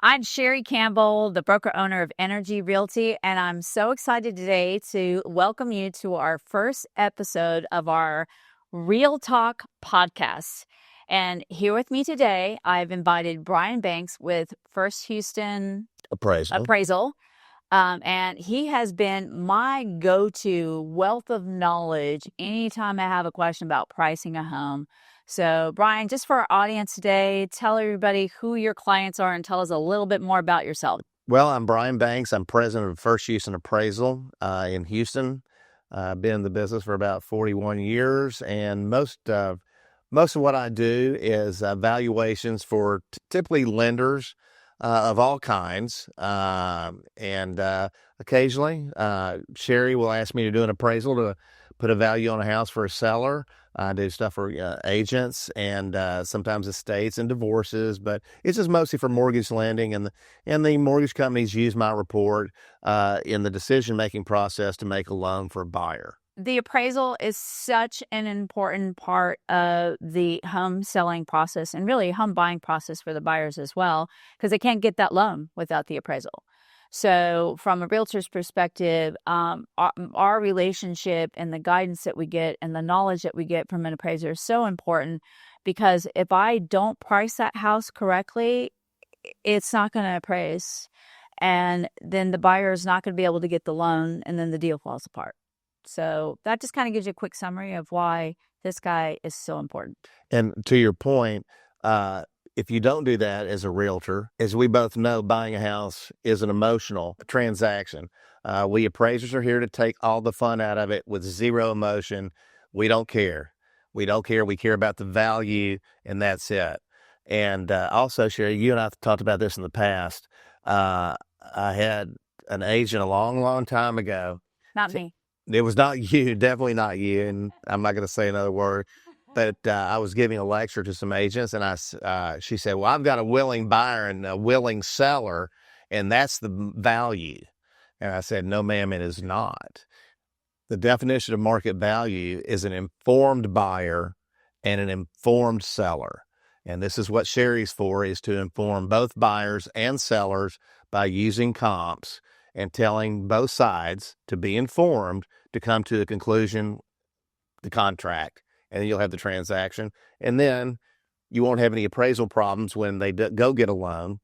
I'm Sherry Campbell, the broker owner of Energy Realty, and I'm so excited today to welcome you to our first episode of our Real Talk podcast. And here with me today, I've invited Brian Banks with First Houston Appraisal. And he has been my go-to wealth of knowledge anytime I have a question about pricing a home. So, Brian, just for our audience today, tell everybody who your clients are and tell us a little bit more about yourself. Well, I'm Brian Banks. I'm president of First Houston Appraisal in Houston. I've been in the business for about 41 years, and most of what I do is valuations for typically lenders of all kinds, and occasionally Sherry will ask me to do an appraisal to put a value on a house for a seller. I do stuff for agents and sometimes estates and divorces, but it's just mostly for mortgage lending, and the mortgage companies use my report in the decision-making process to make a loan for a buyer. The appraisal is such an important part of the home selling process and really home buying process for the buyers as well, because they can't get that loan without the appraisal. So from a realtor's perspective, our relationship and the guidance that we get and the knowledge that we get from an appraiser is so important, because if I don't price that house correctly, it's not going to appraise. And then the buyer is not going to be able to get the loan, and then the deal falls apart. So that just kind of gives you a quick summary of why this guy is so important. And to your point, if you don't do that as a realtor, as we both know, buying a house is an emotional transaction. We appraisers are here to take all the fun out of it with zero emotion. We don't care. We care about the value, and that's it. And also, Sherry, you and I talked about this in the past. I had an agent a long, long time ago. Not me. It was not you, definitely not you, and I'm not going to say another word. But I was giving a lecture to some agents, and she said, "Well, I've got a willing buyer and a willing seller, and that's the value." And I said, "No, ma'am, it is not. The definition of market value is an informed buyer and an informed seller. And this is what Sherry's for, is to inform both buyers and sellers by using comps and telling both sides to be informed to come to the conclusion, the contract, and then you'll have the transaction. And then you won't have any appraisal problems when they go get a loan,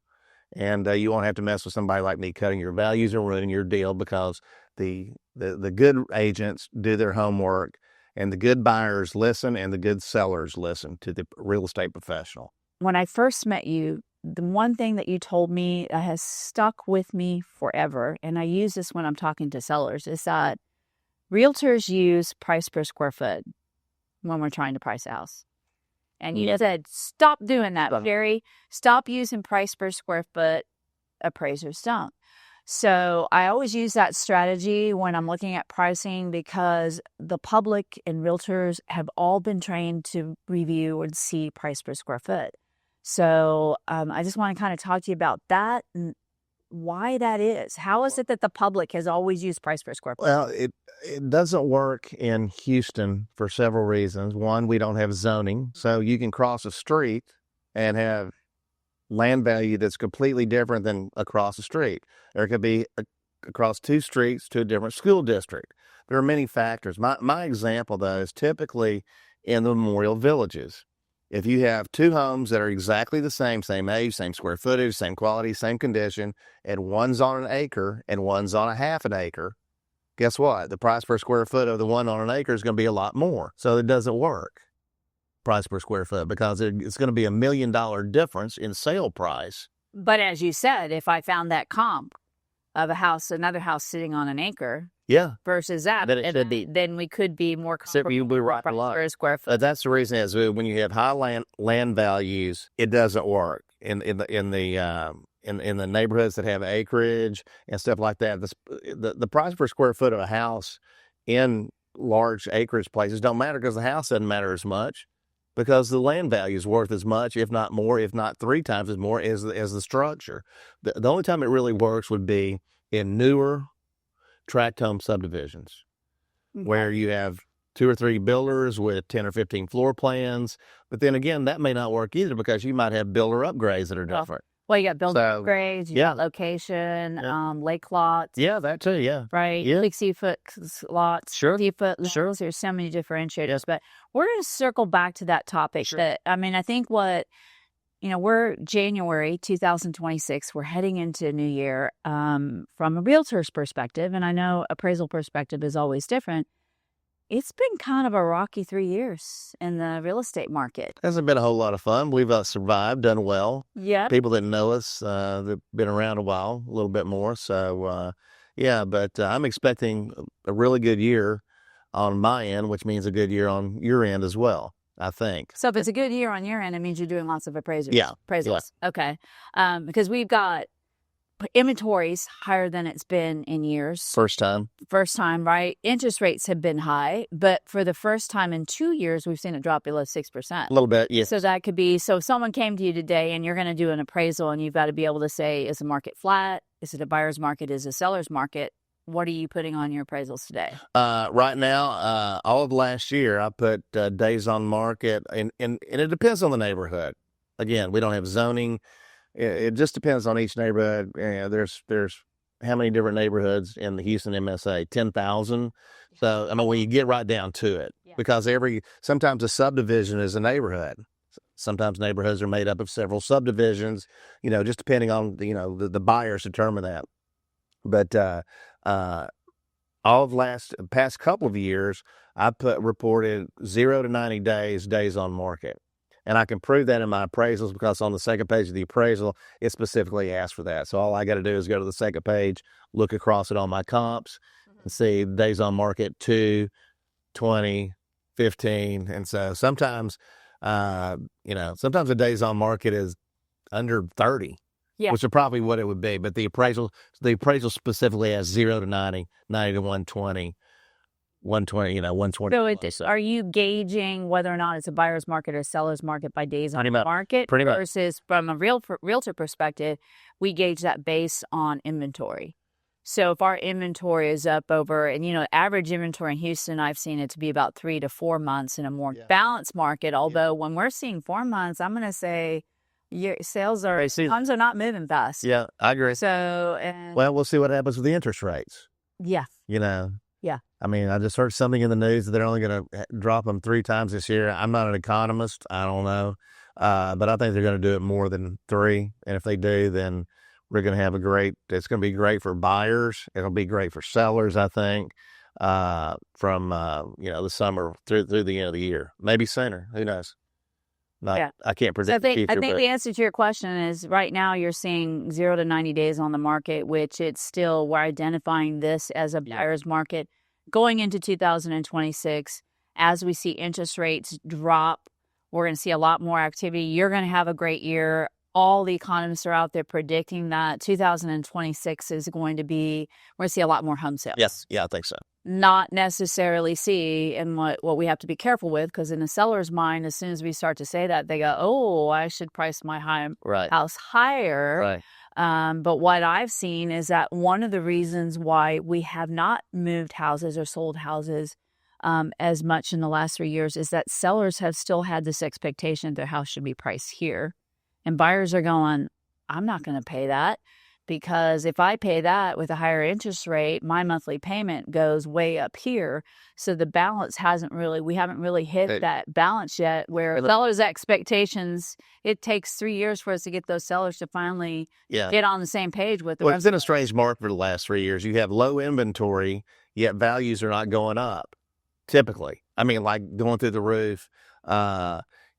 and you won't have to mess with somebody like me cutting your values and ruining your deal, because the good agents do their homework, and the good buyers listen, and the good sellers listen to the real estate professional." When I first met you, the one thing that you told me that has stuck with me forever, and I use this when I'm talking to sellers, is that realtors use price per square foot when we're trying to price a house. And you said, stop doing that, Jerry. Stop using price per square foot. Appraisers don't. So I always use that strategy when I'm looking at pricing, because the public and realtors have all been trained to review and see price per square foot. So I just want to kind of talk to you about that and why that is. How is it that the public has always used price per square foot? Well, it doesn't work in Houston for several reasons. One, we don't have zoning, so you can cross a street and have land value that's completely different than across the street. There could be across two streets to a different school district. There are many factors. My example, though, is typically in the memorial villages. If you have two homes that are exactly the same age, same square footage, same quality, same condition, and one's on an acre and one's on a half an acre, guess what? The price per square foot of the one on an acre is going to be a lot more. So it doesn't work, price per square foot, because it's going to be $1 million difference in sale price. But as you said, if I found that comp of another house sitting on an acre, yeah, versus that, then we could be more comfortable per square foot. That's the reason is when you have high land values, it doesn't work in the neighborhoods that have acreage and stuff like that. The price per square foot of a house in large acreage places don't matter, because the house doesn't matter as much, because the land value is worth as much, if not more, if not 3 times as more as the structure. The only time it really works would be in newer tract home subdivisions, where you have 2 or 3 builders with 10 or 15 floor plans. But then again, that may not work either, because you might have builder upgrades that are different. Well, you got building So, grades, you yeah. got location, Yeah. lake lots. Yeah, that too. Yeah. Right? Yeah. 60-foot lots, Sure. 50-foot Sure. lots. There's so many differentiators. Yes. But we're going to circle back to that topic. Sure. I think we're January 2026. We're heading into a new year from a realtor's perspective. And I know appraisal perspective is always different. It's been kind of a rocky 3 years in the real estate market. Hasn't been a whole lot of fun. We've survived, done well. Yeah. People that know us, they've been around a while, a little bit more. So, yeah, but I'm expecting a really good year on my end, which means a good year on your end as well, I think. So if it's a good year on your end, it means you're doing lots of appraisals. Yeah. Appraisals. Yeah. Okay. Because we've got inventories higher than it's been in years. First time, right? Interest rates have been high, but for the first time in 2 years, we've seen it drop below 6%. A little bit, yeah. So that could be, if someone came to you today and you're going to do an appraisal and you've got to be able to say, is the market flat? Is it a buyer's market? Is it a seller's market? What are you putting on your appraisals today? Right now, all of last year, I put days on market, and it depends on the neighborhood. Again, we don't have zoning. It just depends on each neighborhood. There's how many different neighborhoods in the Houston MSA? 10,000. So, I mean, when you get right down to it, because sometimes a subdivision is a neighborhood. Sometimes neighborhoods are made up of several subdivisions, just depending on, the buyers determine that. But all of past couple of years, I reported 0 to 90 days on market. And I can prove that in my appraisals because on the second page of the appraisal, it specifically asks for that. So all I got to do is go to the second page, look across it on my comps, and see days on market 2, 20, 15. And so sometimes, sometimes the days on market is under 30, which is probably what it would be. But the appraisal specifically has 0 to 90, 90 to 120. 120. So are you gauging whether or not it's a buyer's market or seller's market by days on market? Pretty much. Versus from a realtor perspective, we gauge that based on inventory. So if our inventory is up over, and average inventory in Houston, I've seen it to be about 3 to 4 months in a more balanced market. Although when we're seeing 4 months, I'm going to say your sales are not moving fast. Yeah, I agree. So, well, we'll see what happens with the interest rates. Yeah. Yeah. I mean, I just heard something in the news that they're only going to drop them 3 times this year. I'm not an economist. I don't know. But I think they're going to do it more than 3. And if they do, then we're going to have it's going to be great for buyers. It'll be great for sellers, I think, from, the summer through the end of the year. Maybe sooner. Who knows? I can't predict the future. I think the answer to your question is right now you're seeing 0 to 90 days on the market, which we're identifying this as a buyer's market. Going into 2026, as we see interest rates drop, we're going to see a lot more activity. You're going to have a great year. All the economists are out there predicting that 2026 is going to be, we're going to see a lot more home sales. Yes. Yeah, I think so. Not necessarily see, and what we have to be careful with, because in the seller's mind, as soon as we start to say that, they go, oh, I should price my house higher. Right. But what I've seen is that one of the reasons why we have not moved houses or sold houses as much in the last 3 years is that sellers have still had this expectation their house should be priced here. And buyers are going, I'm not going to pay that, because if I pay that with a higher interest rate, my monthly payment goes way up here. So the balance we haven't really hit that balance yet, where sellers' expectations, it takes 3 years for us to get those sellers to finally get on the same page with the Well, it's been a strange market for the last 3 years. You have low inventory, yet values are not going up, typically. I mean, like going through the roof.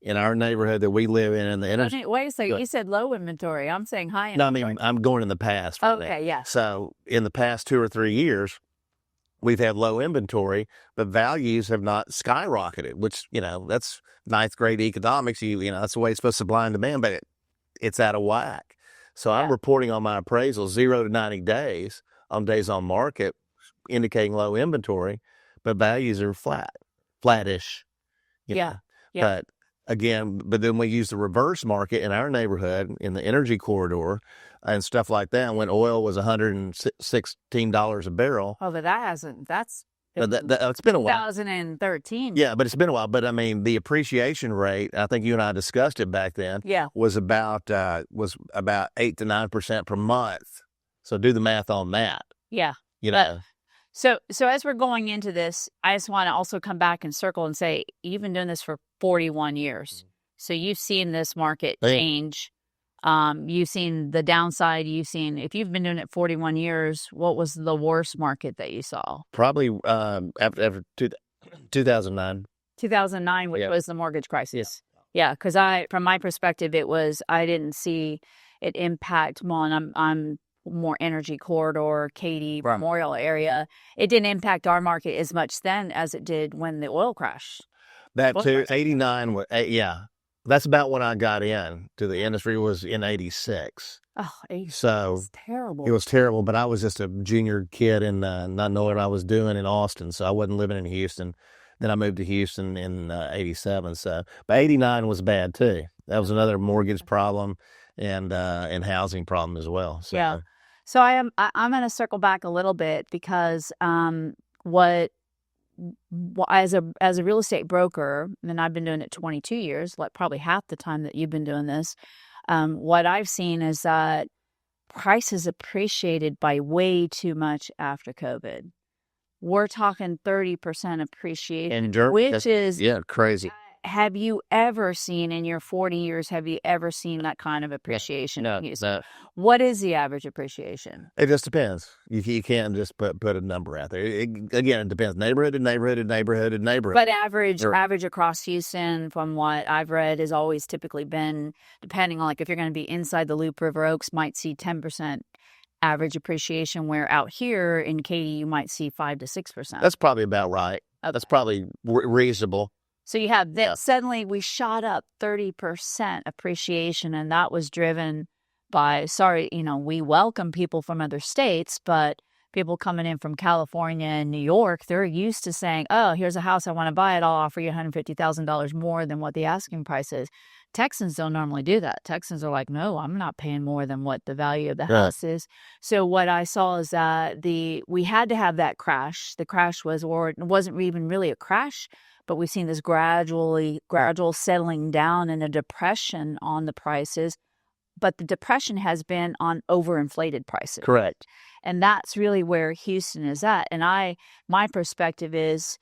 In our neighborhood that we live in the energy. Wait a second. You said low inventory. I'm saying high inventory. No, I mean, I'm going in the past. Okay, yeah. So in the past 2 or 3 years, we've had low inventory, but values have not skyrocketed, which, that's 9th grade economics. That's the way it's supposed to supply and demand, but it's out of whack. So I'm reporting on my appraisal 0 to 90 days on days on market, indicating low inventory, but values are flattish. Yeah. But then we use the reverse market in our neighborhood in the energy corridor and stuff like that. When oil was $116 a barrel. Oh, but that's But it's been a while. 2013. Yeah, but it's been a while. But I mean, the appreciation rate, I think you and I discussed it back then, Yeah. was about 8 to 9% per month. So do the math on that. Yeah. You But- know. So as we're going into this, I just want to also come back and circle and say, you've been doing this for 41 years. So you've seen this market change. You've seen the downside. If you've been doing it 41 years, what was the worst market that you saw? Probably after 2009. 2009, which was the mortgage crisis. Yeah, because from my perspective, I didn't see it impact. Well, I'm more energy corridor, Katy, Memorial area. It didn't impact our market as much then as it did when the oil crashed. That too, 89 was That's about when I got in to the industry, was in 86. Oh, 86. So it's terrible. It was terrible, but I was just a junior kid and not knowing what I was doing in Austin, so I wasn't living in Houston. Then I moved to Houston in 87. So, but 89 was bad too. That was another mortgage problem and housing problem as well. So. Yeah. So I'm going to circle back a little bit because as a real estate broker, and I've been doing it 22 years, like probably half the time that you've been doing this, what I've seen is that prices appreciated by way too much after COVID. We're talking 30% appreciation, which is crazy. Have you ever seen in your 40 years, have you ever seen that kind of appreciation? No. What is the average appreciation? It just depends. You can't just put a number out there. Again, it depends. Neighborhood to neighborhood to neighborhood to neighborhood. But average across Houston, from what I've read, has always typically been, depending on like if you're going to be inside the Loop, River Oaks, might see 10% average appreciation, where out here in Katy, you might see 5 to 6%. That's probably about right. Okay. That's probably reasonable. So you have that. Suddenly we shot up 30% appreciation, and that was driven by, we welcome people from other states, but people coming in from California and New York, they're used to saying, oh, here's a house, I want to buy it, I'll offer you $150,000 more than what the asking price is. Texans don't normally do that. Texans are like, no, I'm not paying more than what the value of the house is. So what I saw is that we had to have that crash. The crash it wasn't even really a crash, but we've seen this gradual settling down and a depression on the prices. But the depression has been on overinflated prices. Correct. And that's really where Houston is at. And my perspective is,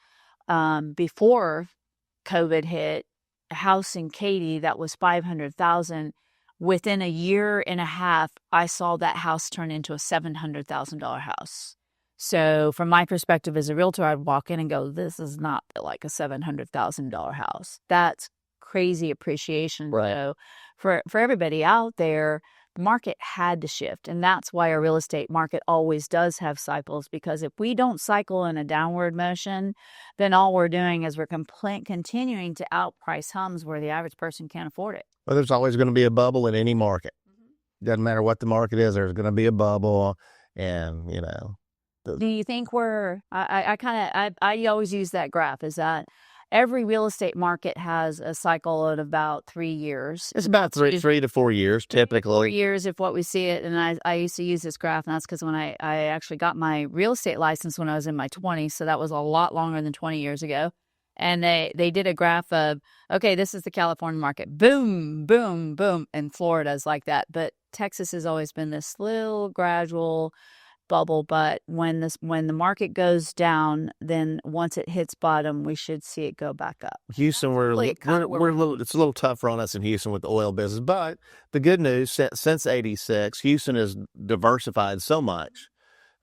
before COVID hit, a house in Katy that was $500,000, within a year and a half, I saw that house turn into a $700,000 house. So from my perspective as a realtor, I'd walk in and go, this is not like a $700,000 house. That's crazy appreciation. Right. So for everybody out there, the market had to shift. And that's why our real estate market always does have cycles, because if we don't cycle in a downward motion, then all we're doing is we're continuing to outprice homes where the average person can't afford it. Well, there's always going to be a bubble in any market. Doesn't matter what the market is, there's going to be a bubble. And, do you think I always use that graph, is that every real estate market has a cycle at about 3 years. It's about 3 to 4 years, typically. 4 years if what we see it. And I used to use this graph, and that's because when I actually got my real estate license when I was in my 20s, so that was a lot longer than 20 years ago. And they did a graph of, okay, this is the California market. Boom, boom, boom. And Florida's like that. But Texas has always been this little gradual bubble. But when the market goes down, then once it hits bottom, we should see it go back up. Houston, we're a little, it's a little tougher on us in Houston with the oil business. But the good news, since 86, Houston has diversified so much.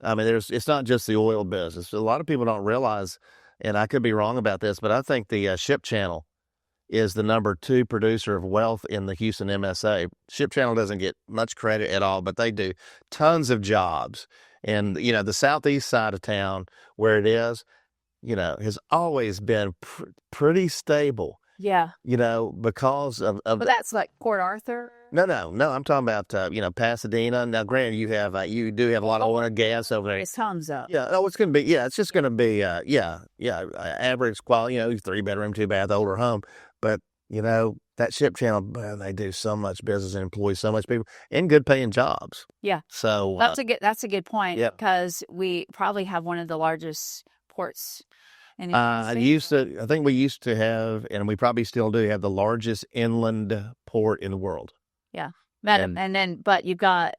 I mean, it's not just the oil business. A lot of people don't realize, and I could be wrong about this, but I think the Ship Channel is the number 2 producer of wealth in the Houston MSA. Ship Channel doesn't get much credit at all, but they do tons of jobs. And, the southeast side of town where it is, has always been pretty stable. Yeah. Because of But that's like Port Arthur? No. I'm talking about, Pasadena. Now, granted, you do have a lot of oil and gas over there. It's tons up. Yeah. Oh, it's going to be, it's just going to be, average quality, 3-bedroom, 2-bath, older home. But, that Ship Channel, they do so much business and employ so much people in good paying jobs. Yeah. So that's a good point. Because we probably have one of the largest ports? In the I United States? think we used to have, and we probably still do have the largest inland port in the world. Yeah. And And then, but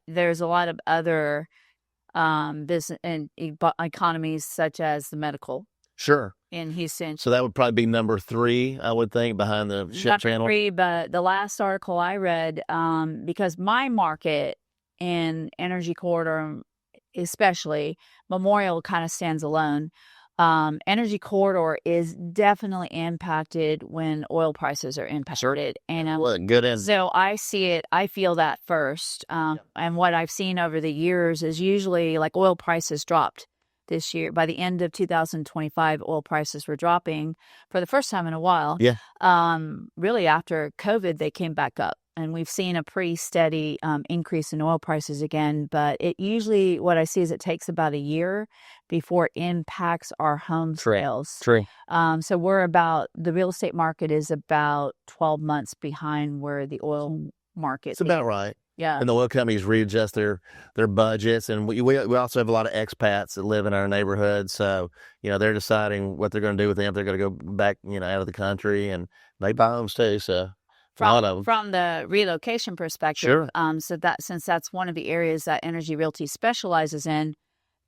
there's a lot of other business and economies such as the medical sure. in Houston. So that would probably be number 3, I would think, behind the ship Not channel. free, but the last article I read, because my market in Energy Corridor, especially Memorial, kind of stands alone. Energy Corridor is definitely impacted when oil prices are impacted. Sure. And Good end. so I see it, I feel that first. And what I've seen over the years is usually like oil prices dropped this year. By the end of 2025, oil prices were dropping for the first time in a while. Yeah. Really after COVID, they came back up. And we've seen a pretty steady increase in oil prices again. But it usually, what I see is it takes about a year before it impacts our home sales. True. So the real estate market is about 12 months behind where the oil market is. It's about right. Yeah. And the oil companies readjust their budgets. And we also have a lot of expats that live in our neighborhood. So, they're deciding what they're going to do with them. They're going to go back, out of the country, and they buy homes too. So from the relocation perspective, sure. Since that's one of the areas that Energy Realty specializes in,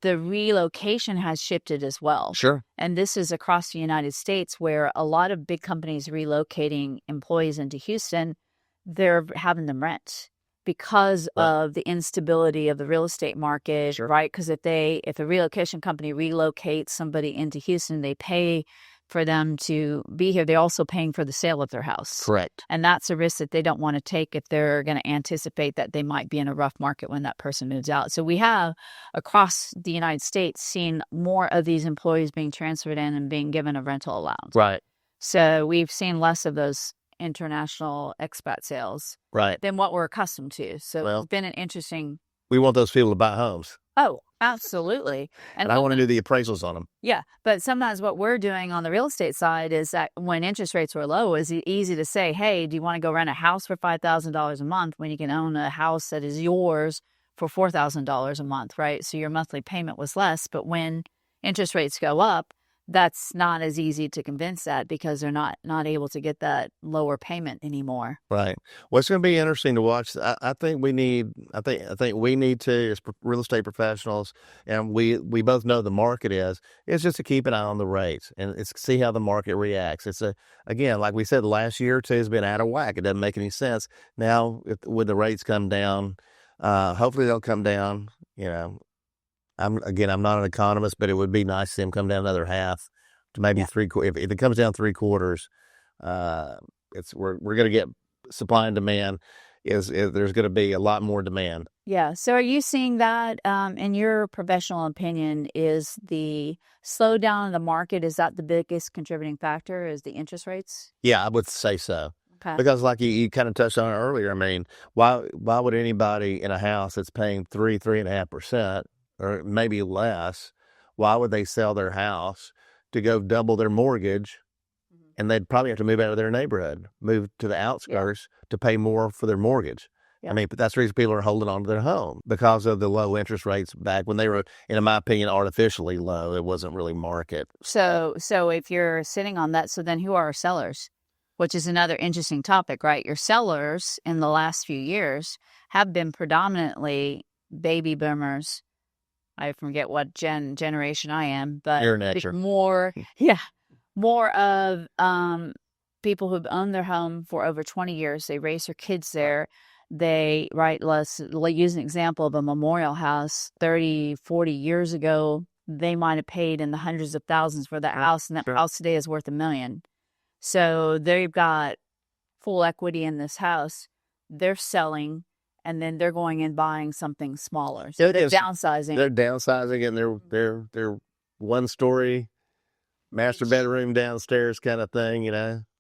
the relocation has shifted as well. Sure. And this is across the United States, where a lot of big companies relocating employees into Houston, they're having them rent because of the instability of the real estate market, sure. Right? Because if a relocation company relocates somebody into Houston, they pay for them to be here. They're also paying for the sale of their house. Correct. And that's a risk that they don't want to take if they're going to anticipate that they might be in a rough market when that person moves out. So we have, across the United States, seen more of these employees being transferred in and being given a rental allowance. Right. So we've seen less of those international expat sales than what we're accustomed to. So it's been an interesting... We want those people to buy homes. Oh, absolutely. And I want to do the appraisals on them. Yeah. But sometimes what we're doing on the real estate side is that when interest rates were low, it's easy to say, hey, do you want to go rent a house for $5,000 a month when you can own a house that is yours for $4,000 a month, right? So your monthly payment was less. But when interest rates go up, that's not as easy to convince that because they're not able to get that lower payment anymore. Right. Well, it's going to be interesting to watch. I think we need to, as real estate professionals, and we both know the market is just to keep an eye on the rates and it's see how the market reacts. It's again, like we said, the last year or two has been out of whack. It doesn't make any sense. Now, when the rates come down, hopefully they'll come down, I'm not an economist, but it would be nice to see them come down another half to maybe 3/4. If it comes down 3/4, we're going to get supply and demand. There's going to be a lot more demand. Yeah. So are you seeing that, in your professional opinion, is the slowdown in the market, is that the biggest contributing factor, is the interest rates? Yeah, I would say so. Okay. Because like you kind of touched on it earlier, I mean, why would anybody in a house that's paying 3.5%, or maybe less, why would they sell their house to go double their mortgage? And they'd probably have to move out of their neighborhood, move to the outskirts to pay more for their mortgage. Yeah. I mean, but that's the reason people are holding on to their home, because of the low interest rates back when they were, in my opinion, artificially low. It wasn't really market. So if you're sitting on that, so then who are our sellers? Which is another interesting topic, right? Your sellers in the last few years have been predominantly baby boomers. I forget what generation I am, but you're an extra. More of people who've owned their home for over 20 years. They raise their kids there. Let's use an example of a Memorial house 30, 40 years ago. They might have paid in the hundreds of thousands for that house, and that house today is worth $1 million. So they've got full equity in this house. They're selling, and then they're going and buying something smaller. So they're downsizing. They're downsizing, and they're one-story master bedroom downstairs kind of thing,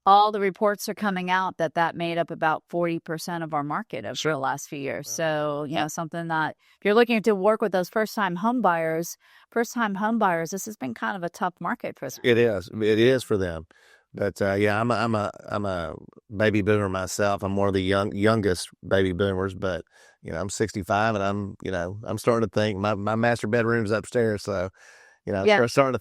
All the reports are coming out that made up about 40% of our market over the last few years. So, something that if you're looking to work with those first-time home buyers, this has been kind of a tough market for them. It is for them. But I'm a baby boomer myself. I'm one of the youngest baby boomers, but I'm 65, and I'm starting to think my master bedroom's upstairs. So, Starting to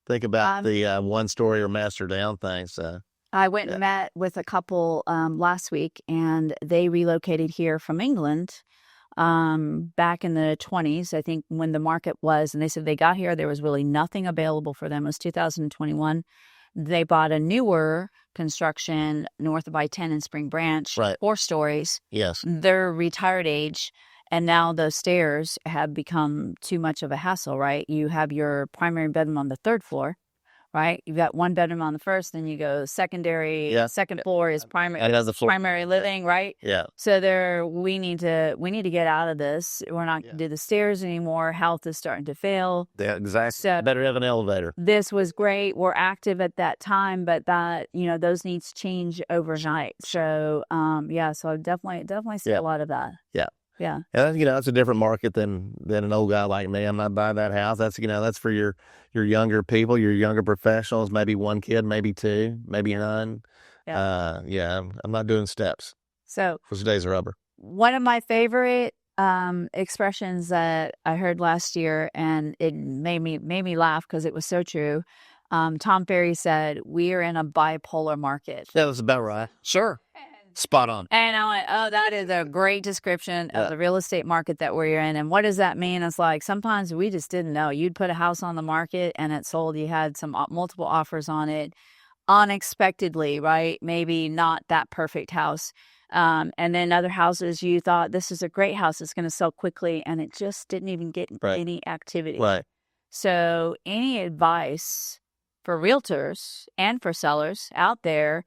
think about the one-story or master down thing. So I went and met with a couple last week, and they relocated here from England back in the 20s, I think, when the market was, and they said they got here, there was really nothing available for them. It was 2021. They bought a newer construction north of I-10 in Spring Branch, 4 stories. Yes. They're retired age, and now those stairs have become too much of a hassle, right? You have your primary bedroom on the 3rd floor, right? You've got 1 bedroom on the 1st, then you go secondary. Second floor is primary living, right? Yeah. So we need to get out of this. We're not going to do the stairs anymore. Health is starting to fail. Yeah, exactly. So better have an elevator. This was great. We're active at that time, but that, those needs change overnight. So so I definitely see a lot of that. Yeah. Yeah. And that's a different market than an old guy like me. I'm not buying that house. That's that's for your younger people, your younger professionals, maybe 1 kid, maybe 2, maybe none. I'm not doing steps. So those days are over. One of my favorite expressions that I heard last year, and it made me laugh because it was so true. Tom Ferry said, "We are in a bipolar market." That was about right. Sure. Spot on. And I went, oh, that is a great description of the real estate market that we're in. And what does that mean? It's like sometimes we just didn't know. You'd put a house on the market and it sold. You had some multiple offers on it unexpectedly, right? Maybe not that perfect house. And then other houses, you thought this is a great house. It's going to sell quickly. And it just didn't even get any activity. Right. So any advice for realtors and for sellers out there,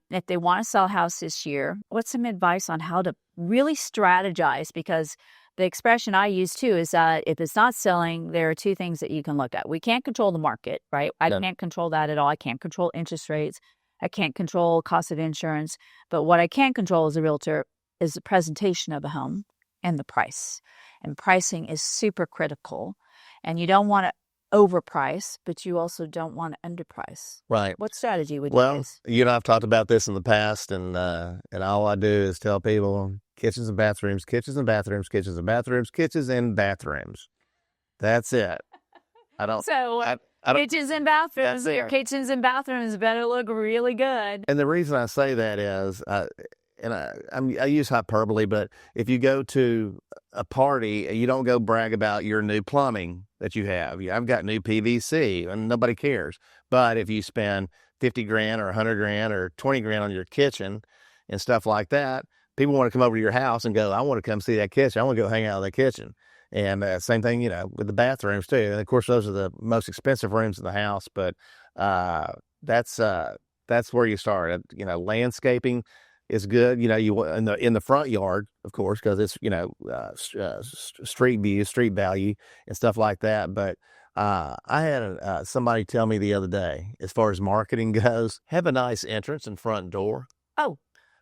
if they want to sell a house this year, what's some advice on how to really strategize? Because the expression I use too is that if it's not selling, there are 2 things that you can look at. We can't control the market, right? I can't control that at all. I can't control interest rates. I can't control cost of insurance. But what I can control as a realtor is the presentation of a home and the price. And pricing is super critical. And you don't want to overprice, but you also don't want to underprice. Right. What strategy would you use? You and I have talked about this in the past, and all I do is tell people kitchens and bathrooms, kitchens and bathrooms, kitchens and bathrooms, kitchens and bathrooms. That's it. I don't. So kitchens and bathrooms. Your kitchens and bathrooms better look really good. And the reason I say that is, I use hyperbole, but if you go to a party, you don't go brag about your new plumbing that you have. I've got new PVC, and nobody cares. But if you spend $50 grand or $100 grand or $20 grand on your kitchen and stuff like that, people want to come over to your house and go, I want to come see that kitchen. I want to go hang out in that kitchen. And same thing, with the bathrooms too. And of course, those are the most expensive rooms in the house. But that's where you start. Landscaping is good. You in the front yard, of course, because it's street view, street value, and stuff like that. But I had somebody tell me the other day, as far as marketing goes, have a nice entrance and front door. Oh.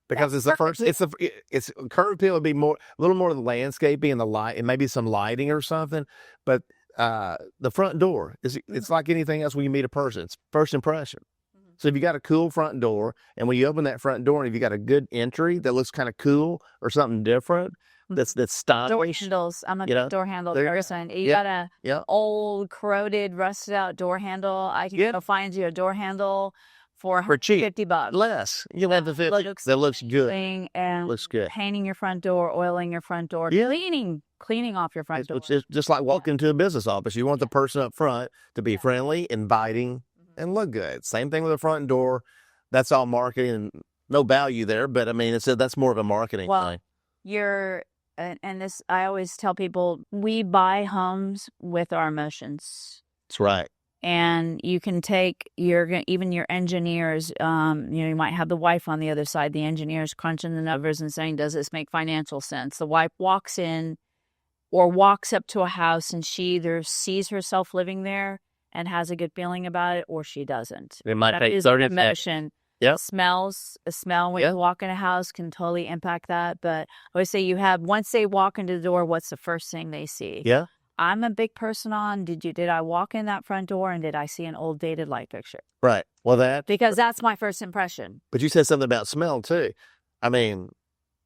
Because it's the first, it's curb appeal would be a little more of the landscaping and the light, and maybe some lighting or something. But the front door it's like anything else when you meet a person. It's first impression. Mm-hmm. So if you got a cool front door, and when you open that front door, and if you got a good entry that looks kind of cool or something different, that's stylish. Door handles. I'm a door handle person. You got a old, corroded, rusted out door handle. I can go find you a door handle for cheap, $50 less. You'll have the 50. That looks good. And looks good. Painting your front door, oiling your front door, cleaning off your front door. It's just like walking into a business office. You want the person up front to be friendly, inviting, and look good. Same thing with the front door. That's all marketing. No value there, but I mean, that's more of a marketing thing. And this, I always tell people, we buy homes with our emotions. That's right. And you can take even your engineers, you might have the wife on the other side, the engineers crunching the numbers and saying, does this make financial sense? The wife walks in or walks up to a house and she either sees herself living there and has a good feeling about it, or she doesn't. It might take 30 emotion. Yep. A smell when you walk in a house can totally impact that. But I always say once they walk into the door, what's the first thing they see? Yeah. I'm a big person on, did I walk in that front door and did I see an old dated light fixture? Right. Well, because that's my first impression. But you said something about smell too. I mean,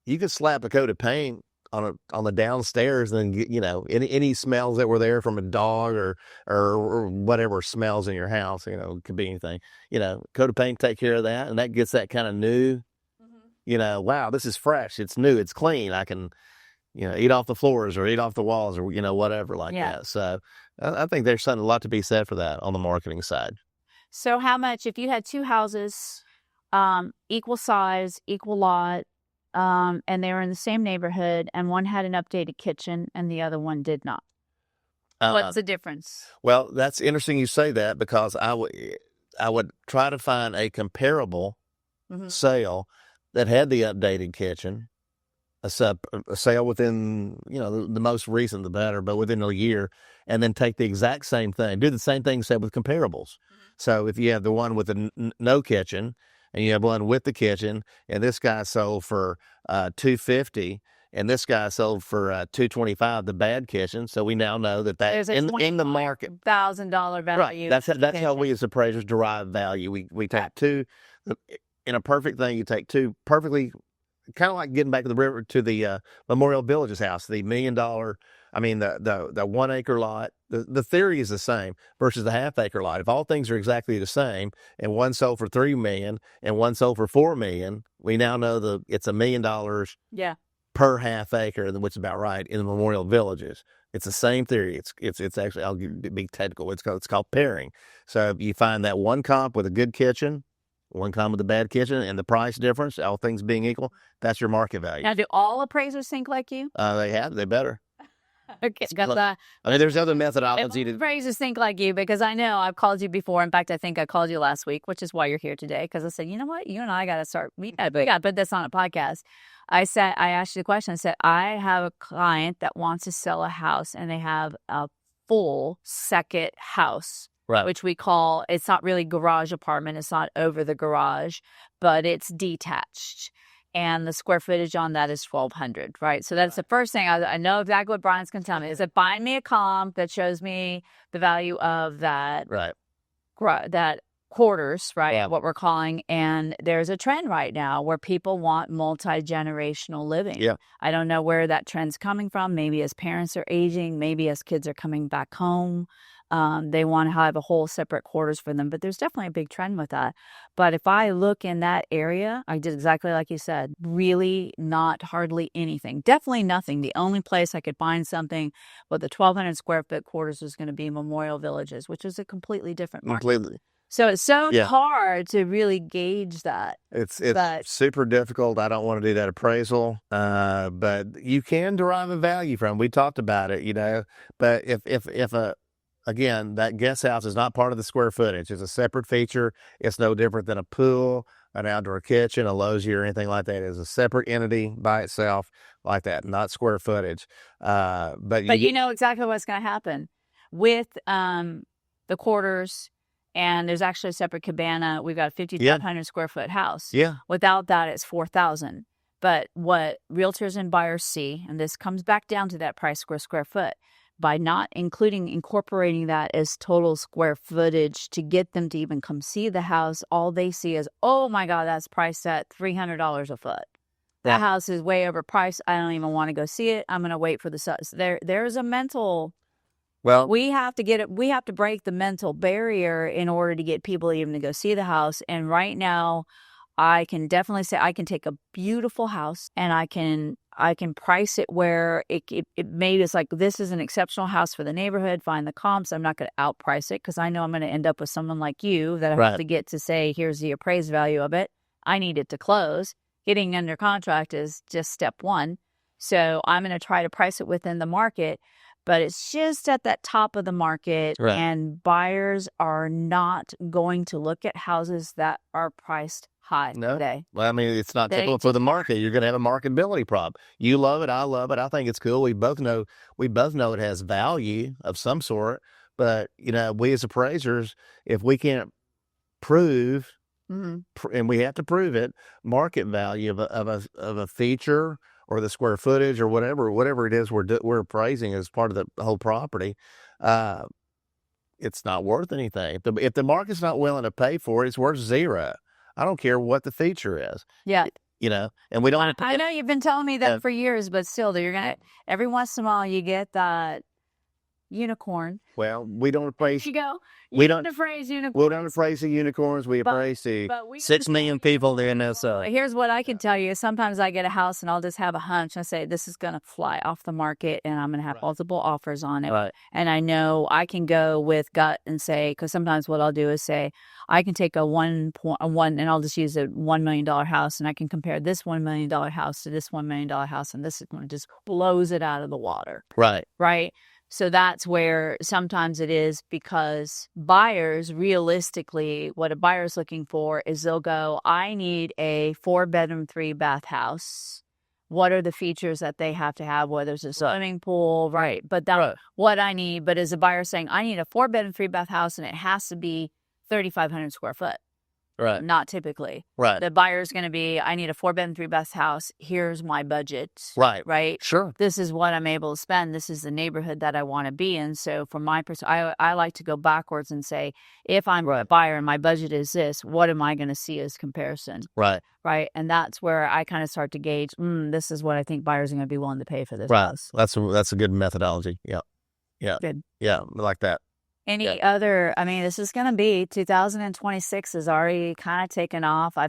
you could slap a coat of paint on the downstairs, and then any smells that were there from a dog or whatever smells in your house, it could be anything. Coat of paint take care of that, and that gets that kind of new. Wow, this is fresh, it's new, it's clean. I can eat off the floors or eat off the walls or whatever like that. So I think there's a lot to be said for that on the marketing side. So how much, if you had two houses, equal size, equal lot, and they were in the same neighborhood, and one had an updated kitchen and the other one did not, what's the difference? Well, that's interesting you say that, because I would try to find a comparable sale that had the updated kitchen, a sale within, the most recent, the better, but within a year, and then take the exact same thing, do the same thing, say, with comparables. So if you have the one with the no kitchen, and you have one with the kitchen, and this guy sold for $250, and this guy sold for $225, the bad kitchen. So we now know that there's in the market, $1,000 value. Right. That's how we as appraisers derive value. We take two. In a perfect thing, you take two perfectly, kind of like getting back to the Memorial Village's house, the $1 million. I mean, the 1 acre lot. The theory is the same versus the half acre lot. If all things are exactly the same, and one sold for $3 million and one sold for $4 million, we now know it's $1 million. Yeah. Per half acre, which is about right in the Memorial Villages. It's the same theory. It's actually, I'll be technical. It's called pairing. So if you find that one comp with a good kitchen, one comp with a bad kitchen, and the price difference, all things being equal, that's your market value. Now, do all appraisers think like you? They better. Okay, got that. I mean, there's other methodology. Appraisers think like you, because I know I've called you before. In fact, I think I called you last week, which is why you're here today. Because I said, you know what, you and I got to start. We got to put this on a podcast. I asked you the question. I said, I have a client that wants to sell a house, and they have a full second house, right, which we call, it's not really garage apartment. It's not over the garage, but it's detached. And the square footage on that is 1,200, right? So that's the first thing. I know exactly what Brian's going to tell me. Is that find me a comp that shows me the value of that, right? That quarters, right? Yeah. What we're calling. And there's a trend right now where people want multi-generational living. Yeah. I don't know where that trend's coming from. Maybe as parents are aging, maybe as kids are coming back home. They want to have a whole separate quarters for them, but there's definitely a big trend with that. But if I look in that area, I did exactly like you said, really not hardly anything, definitely nothing. The only place I could find something with the 1,200 square foot quarters was going to be Memorial Villages, which is a completely different market. Completely. So it's so hard to really gauge that. It's super difficult. I don't want to do that appraisal, but you can derive a value from. We talked about it, But again, that guest house is not part of the square footage. It's a separate feature. It's no different than a pool, an outdoor kitchen, a loggia, or anything like that. It is a separate entity by itself like that, not square footage. But you know exactly what's going to happen with the quarters. And there's actually a separate cabana. We've got a 5,500 square foot house. Yeah. Without that, it's 4,000. But what realtors and buyers see, and this comes back down to that price per square foot, by not incorporating that as total square footage to get them to even come see the house, all they see is, oh my God, that's priced at $300 a foot. That house is way overpriced. I don't even want to go see it. I'm going to wait for the size. There's a mental. Well, we have to get it. We have to break the mental barrier in order to get people even to go see the house. And right now, I can definitely say I can take a beautiful house and I can price it where it maybe it's like, this is an exceptional house for the neighborhood. Find the comps. I'm not going to outprice it because I know I'm going to end up with someone like you that I have to get to say, here's the appraised value of it. I need it to close. Getting under contract is just step one. So I'm going to try to price it within the market, but it's just at that top of the market, and buyers are not going to look at houses that are priced high today. Well, I mean, it's not typical for the market. You're going to have a marketability problem. You love it. I love it. I think it's cool. We both know it has value of some sort, but we as appraisers, if we can't prove, and we have to prove it, market value of a feature or the square footage or whatever it is we're appraising as part of the whole property, it's not worth anything. If the market's not willing to pay for it, it's worth zero. I don't care what the feature is. Yeah. and we don't. I know you've been telling me that for years, but still, every once in a while you get that unicorn. Well, we don't appraise. You go. We don't appraise unicorns. We don't appraise the unicorns. We appraise the 6 million people there in this. Here's what I can tell you. Sometimes I get a house and I'll just have a hunch. I say, this is going to fly off the market and I'm going to have multiple offers on it. Right. And I know I can go with gut and say, because sometimes what I'll do is say, I can take a one, and I'll just use a $1 million house and I can compare this $1 million house to this $1 million house. And this one just blows it out of the water. Right. Right. So that's where sometimes it is, because buyers, realistically, what a buyer's looking for is they'll go, I need a 4-bedroom, 3-bath house. What are the features that they have to have, whether it's a swimming pool, right? But that's what I need. But as a buyer saying, I need a 4-bedroom, 3-bath house and it has to be 3,500 square foot. Right. Not typically. Right. The buyer's going to be, I need a 4-bedroom, 3-bath house. Here's my budget. Right. Right. Sure. This is what I'm able to spend. This is the neighborhood that I want to be in. So from my perspective, I like to go backwards and say, if I'm a buyer and my budget is this, what am I going to see as comparison? Right. Right. And that's where I kind of start to gauge, this is what I think buyers are going to be willing to pay for this house. That's a good methodology. Yeah. Yeah. Good. Yeah. I like that. Any other, this is going to be 2026 is already kind of taken off. I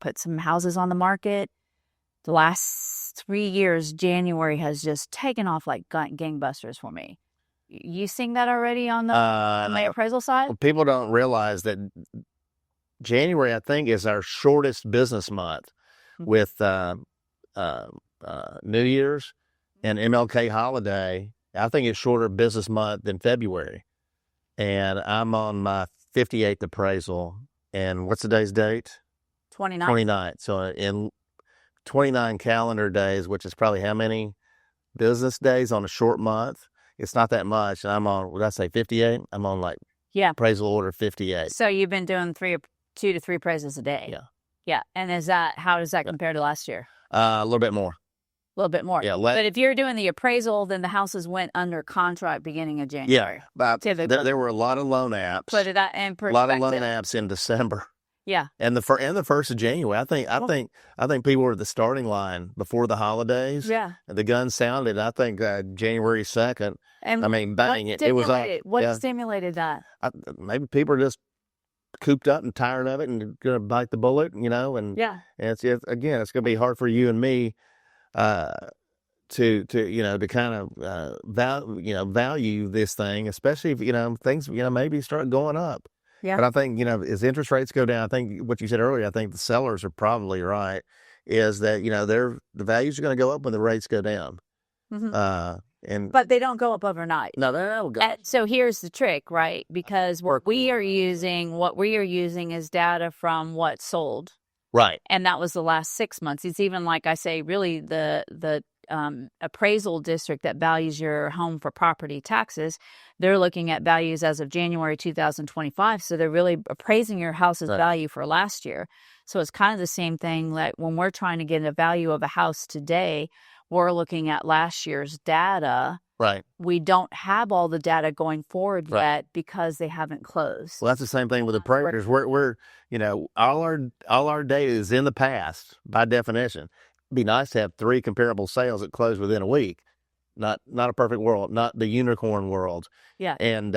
put some houses on the market. The last 3 years, January has just taken off like gangbusters for me. You seeing that already on my appraisal side? Well, people don't realize that January, I think, is our shortest business month with New Year's and MLK holiday. I think it's shorter business month than February. And I'm on my 58th appraisal. And what's today's date? 29. 29. So in 29 calendar days, which is probably how many business days on a short month? It's not that much. And I'm on, what did I say, 58? I'm on appraisal order 58. So you've been doing 2 to 3 appraisals a day. Yeah. Yeah. And how does that compare to last year? A little bit more. A little bit more. Yeah. But if you're doing the appraisal, then the houses went under contract beginning of January. Yeah. There were a lot of loan apps. Put it in perspective. A lot of loan apps in December. Yeah. And the 1st of January. I think people were at the starting line before the holidays. Yeah. The gun sounded. I think January 2nd. And bang, it was up. What stimulated that? Maybe people are just cooped up and tired of it and going to bite the bullet, and and it's going to be hard for you and me to kind of value this thing, especially if things maybe start going up. Yeah. But I think as interest rates go down, I think what you said earlier, I think the sellers are probably right, is that the values are going to go up when the rates go down. Mm-hmm. But they don't go up overnight. No, they don't go. So here's the trick, right? Because what we are using is data from what sold. Right. And that was the last 6 months. It's even like I say, really the appraisal district that values your home for property taxes, they're looking at values as of January 2025. So they're really appraising your house's value for last year. So it's kind of the same thing. Like when we're trying to get a value of a house today, we're looking at last year's data. Right. We don't have all the data going forward yet because they haven't closed. Well, that's the same thing with appraisers. We're all our data is in the past by definition. It'd be nice to have 3 comparable sales that close within a week. Not a perfect world, not the unicorn world. Yeah. And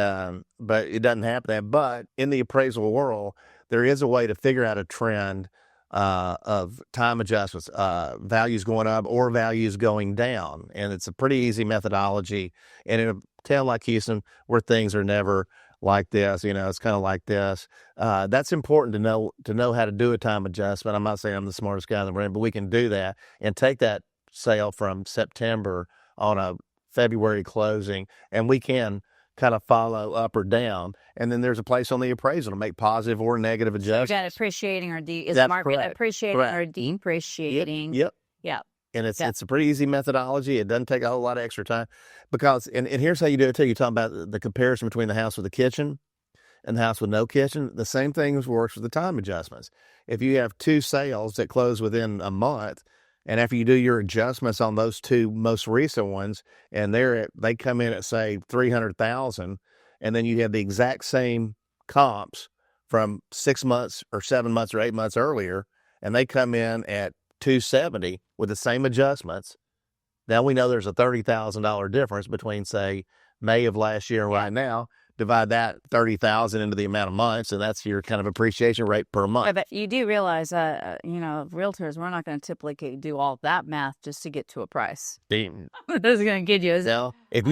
but it doesn't happen that. But in the appraisal world, there is a way to figure out a trend of time adjustments, values going up or values going down. And it's a pretty easy methodology. And in a town like Houston, where things are never like this, it's kind of like this. That's important to know how to do a time adjustment. I'm not saying I'm the smartest guy in the room, but we can do that and take that sale from September on a February closing, and we can kind of follow up or down. And then there's a place on the appraisal to make positive or negative adjustments. So you got appreciating or is That's market correct. appreciating Correct. or depreciating? Yep. Yeah. And it's a pretty easy methodology. It doesn't take a whole lot of extra time because, and here's how you do it too. You talk about the comparison between the house with a kitchen and the house with no kitchen. The same thing works with the time adjustments. If you have 2 sales that close within a month, and after you do your adjustments on those 2 most recent ones, and they come in at say 300,000, and then you have the exact same comps from 6 months or 7 months or 8 months earlier, and they come in at 270 with the same adjustments, now we know there's a $30,000 difference between, say, May of last year and right now. Divide that 30,000 into the amount of months, and that's your kind of appreciation rate per month. But you do realize, realtors, we're not going to typically do all that math just to get to a price. This is going to get you. No, if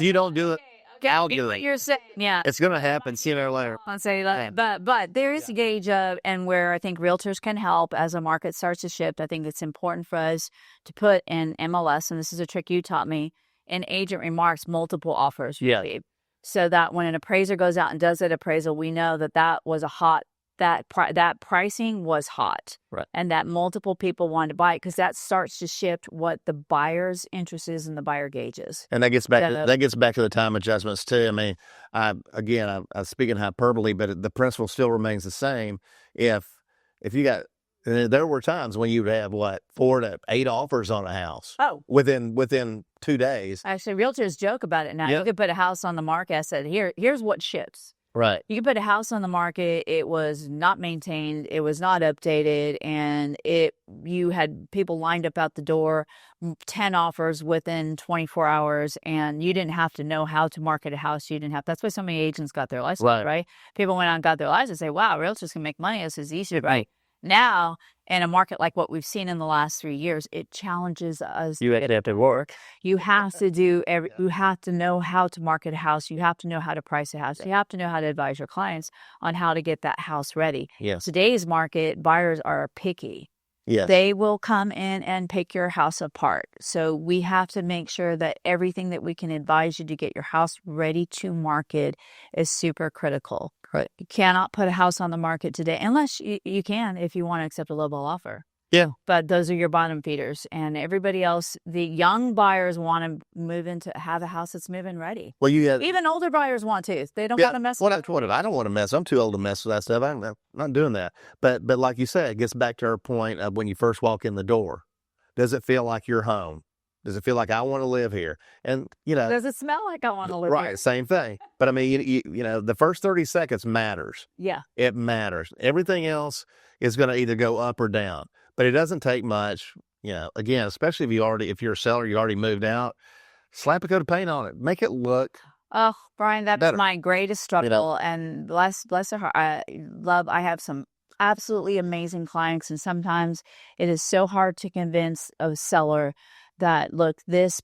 you don't do it, calculate. You're saying, yeah, it's going to happen sooner or later. I'll say that, but there is a gauge of, and where I think realtors can help as a market starts to shift. I think it's important for us to put in MLS, and this is a trick you taught me, in agent remarks, multiple offers received. So that when an appraiser goes out and does that appraisal, we know that was a hot, that pricing was hot, right? And that multiple people wanted to buy it, because that starts to shift what the buyer's interest is in the buyer gauges. And that gets back to the time adjustments too. I mean, I'm speaking hyperbole, but the principle still remains the same. If you got, there were times when you would have 4 to 8 offers on a house. Oh, within 2 days. Actually, realtors joke about it now. Yep. You could put a house on the market. I said, here's what shifts. Right. You could put a house on the market. It was not maintained. It was not updated, and you had people lined up out the door, 10 offers within 24 hours, and you didn't have to know how to market a house. You didn't have. That's why so many agents got their license. Right? People went out and got their license and say, "Wow, realtors can make money. This is easy." Right. Now, in a market like what we've seen in the last 3 years, it challenges us. You have to work. You have to do you have to know how to market a house. You have to know how to price a house. You have to know how to advise your clients on how to get that house ready. Yes. Today's market, buyers are picky. Yes. They will come in and pick your house apart. So we have to make sure that everything that we can advise you to get your house ready to market is super critical. Right. You cannot put a house on the market today unless you can, if you want to accept a lowball offer. Yeah. But those are your bottom feeders, and everybody else, the young buyers want to have a house that's move-in ready. Well, even older buyers want to. They don't want to mess. I don't want to mess. I'm too old to mess with that stuff. I'm not doing that. But like you said, it gets back to our point of when you first walk in the door. Does it feel like you're home? Does it feel like I want to live here? And does it smell like I want to live here? Right, same thing. But I mean, the first 30 seconds matters. Yeah, it matters. Everything else is going to either go up or down. But it doesn't take much. Again, especially if you're a seller, you already moved out. Slap a coat of paint on it. Make it look. Oh, Brian, that's better. My greatest struggle. And bless her heart. I have some absolutely amazing clients, and sometimes it is so hard to convince a seller that, look,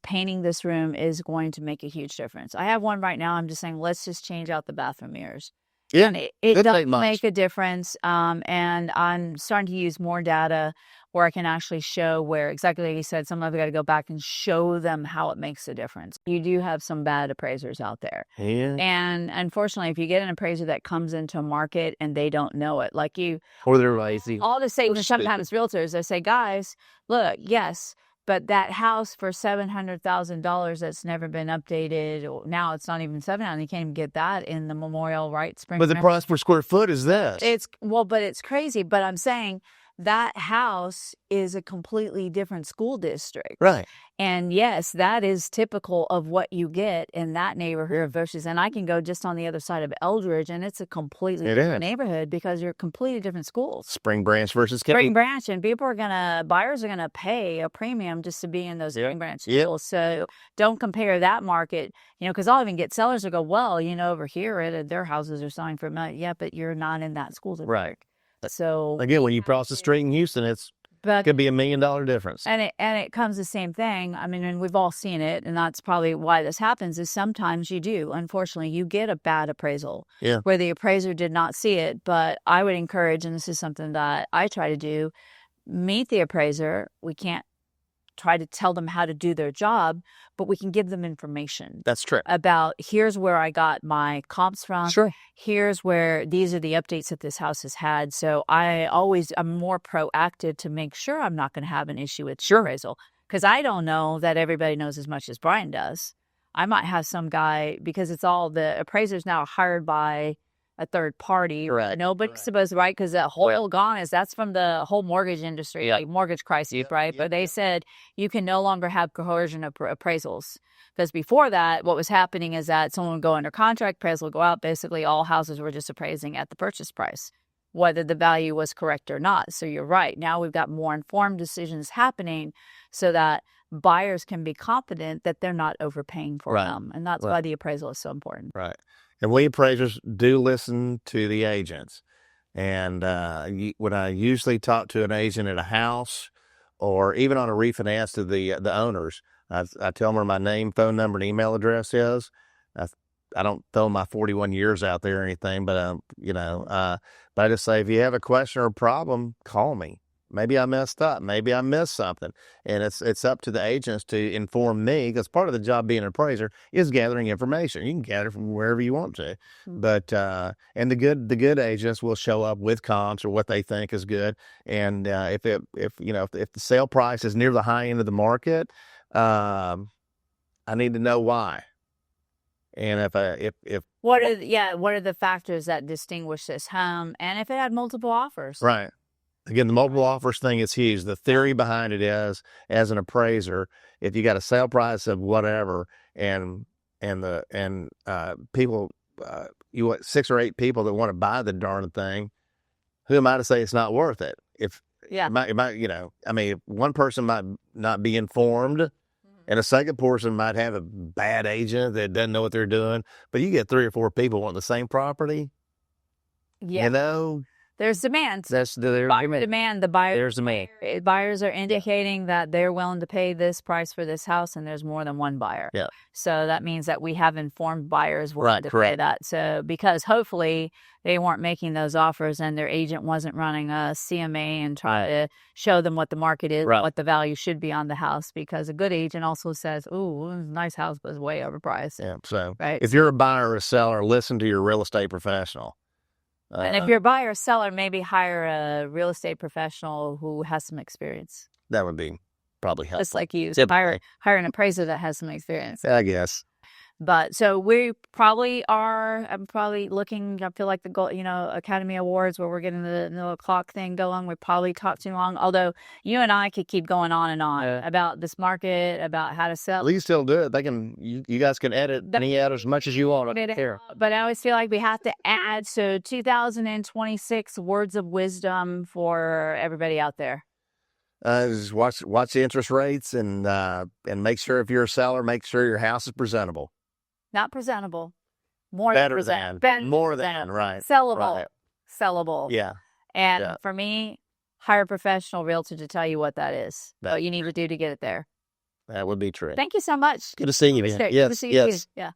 painting this room is going to make a huge difference. I have one right now. I'm just saying, let's just change out the bathroom mirrors. Yeah, and it does make a difference. And I'm starting to use more data where I can actually show where, exactly like you said, sometimes we got to go back and show them how it makes a difference. You do have some bad appraisers out there. Yeah. And unfortunately, if you get an appraiser that comes into a market and they don't know it, like or they're lazy. All to say, sometimes realtors, they say, guys, look, yes, but that house for $700,000 that's never been updated, or now it's not even $700,000. You can't even get that in the Memorial Spring. But the price per square foot is this. But it's crazy. But I'm saying that house is a completely different school district. Right. And yes, that is typical of what you get in that neighborhood versus, and I can go just on the other side of Eldridge, and it's a completely different neighborhood because you're completely different schools. Spring Branch versus Campbell. Spring Branch, and buyers are going to pay a premium just to be in those Spring Branch schools. So don't compare that market, because I'll even get sellers who go, well, over here, their houses are selling for money. Yeah, but you're not in that school district. Right. So again, when you cross the street in Houston, it could be $1 million difference. And it comes the same thing. I mean, and we've all seen it, and that's probably why this happens, is sometimes you do. Unfortunately, you get a bad appraisal where the appraiser did not see it. But I would encourage, and this is something that I try to do, meet the appraiser. We can't try to tell them how to do their job, but we can give them information. That's true. About, here's where I got my comps from. Sure. Here's where these are the updates that this house has had. So I'm more proactive to make sure I'm not going to have an issue with appraisal, because I don't know that everybody knows as much as Brian does. I might have some guy, because it's all the appraisers now hired by a third party. Correct. Nobody's supposed to, right? Because the whole that's from the whole mortgage industry, like mortgage crisis, right? But they said you can no longer have coercion appraisals. Because before that, what was happening is that someone would go under contract, appraisal would go out. Basically, all houses were just appraising at the purchase price. whether the value was correct or not. So you're right. Now we've got more informed decisions happening so that buyers can be confident that they're not overpaying for them. And that's why the appraisal is so important. Right. And we appraisers do listen to the agents. And when I usually talk to an agent at a house or even on a refinance to the owners, I tell them where my name, phone number, and email address is. I don't throw my 41 years out there or anything, but but I just say, if you have a question or a problem, call me. Maybe I messed up. Maybe I missed something. And it's up to the agents to inform me, because part of the job being an appraiser is gathering information. You can gather from wherever you want to. But and the good agents will show up with comps or what they think is good. And if the sale price is near the high end of the market, I need to know why. And if what are the factors that distinguish this home, and if it had multiple offers? Right. Again, the multiple offers thing is huge. The theory behind it is, as an appraiser, if you got a sale price of whatever, and people, you want 6 or 8 people that want to buy the darn thing, who am I to say it's not worth it? One person might not be informed, and a second person might have a bad agent that doesn't know what they're doing. But you get 3 or 4 people wanting the same property. Yeah. There's demand. There's demand. There's demand. Buyers are indicating that they're willing to pay this price for this house, and there's more than one buyer. Yeah. So that means that we have informed buyers willing to pay that. So because hopefully they weren't making those offers and their agent wasn't running a CMA and trying to show them what the market is, what the value should be on the house. Because a good agent also says, "Ooh, it's a nice house, but it's way overpriced." Yeah. So if you're a buyer or a seller, listen to your real estate professional. And if you're a buyer or seller, maybe hire a real estate professional who has some experience. That would be probably helpful. Just like you. Hire an appraiser that has some experience. I guess. But so we probably are, I'm probably looking, I feel like the Academy Awards where we're getting the little clock thing going. We probably talked too long. Although you and I could keep going on and on about this market, about how to sell. Please still do it. You guys can edit out as much as you want. But I always feel like we have to add, 2026 words of wisdom for everybody out there. Just watch the interest rates and make sure, if you're a seller, make sure your house is presentable. Not presentable. More Better than. Right. Sellable. Right. Sellable. Yeah. And for me, hire a professional realtor to tell you what that is. What you need to do to get it there. That would be true. Thank you so much. Good to see you. Yes. Yes. Yeah.